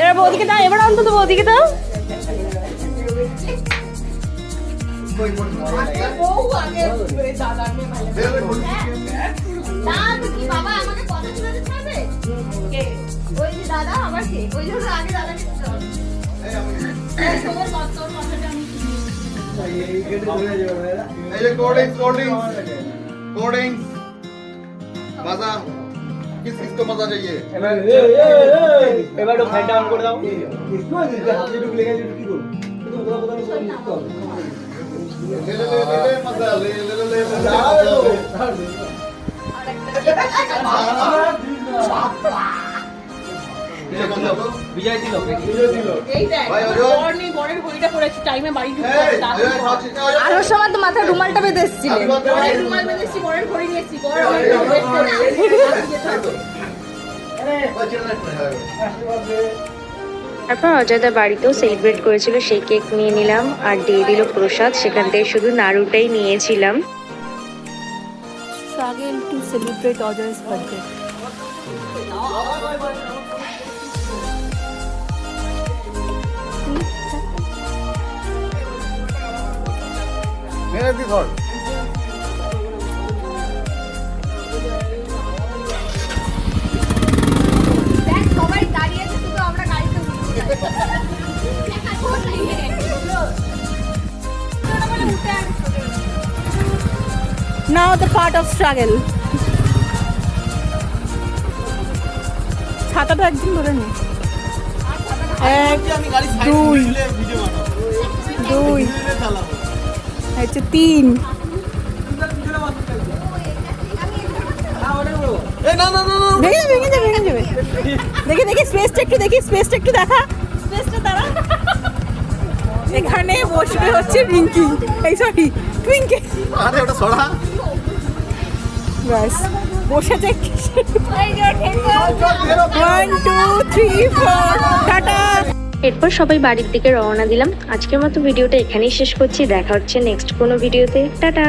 এবার বৌদিকে দাও, এবার অন্তত বৌদিকে দাও। मजा किस किसको मजा चाहिए এবার ফ্যানটা অন করে দাও। ले मजा ले বিজয় দিল এই দেখ, বর নেই, বরের ঘড়িটা পড়েছে, টাইমে বাড়ি ঢুকতে হবে, তাড়াতাড়ি কর। আসার সময় তো মাথায় রুমালটা বেঁধে এসেছিলে। বরের রুমাল বেঁধেছি, বরের ঘড়ি নিয়েছি, বর আমার একটু wait করছে। তারপর অজয়দা বাড়িতেও সেলিব্রেট করেছিল, সেই কেক নিয়ে নিলাম আর দিয়ে দিল প্রসাদ। সেখান থেকে শুধু নাড়ুটাই নিয়েছিলাম। Struggle to celebrate Ajoy's birthday. मेरे भी घर দেখ, সবাই দাঁড়িয়ে আছে, শুধু আমরা গাড়িতে উঠছি। Now the part of struggle. ছাতাটা একদিন ধরে নি। এক, দুই, দুই, হচ্ছে তিন। ভেঙে যাবে, ভেঙে যাবে, ভেঙে যাবে। দেখি দেখি স্পেসটা একটু দেখি, স্পেসটা একটু দেখা, স্পেসটা দাঁড়া। এখানে বসবে হচ্ছে রিঙ্কি, এই সরি টুইঙ্কেল। अरे ওটা ছড়া ব্যাস বসেছে। 1 2 3 4 টাটা। এরপর সবাই বাড়ির দিকে রওনা দিলাম। আজকের মতো ভিডিওটা এখানেই শেষ করছি। দেখা হচ্ছে নেক্সট কোনো ভিডিওতে। টাটা।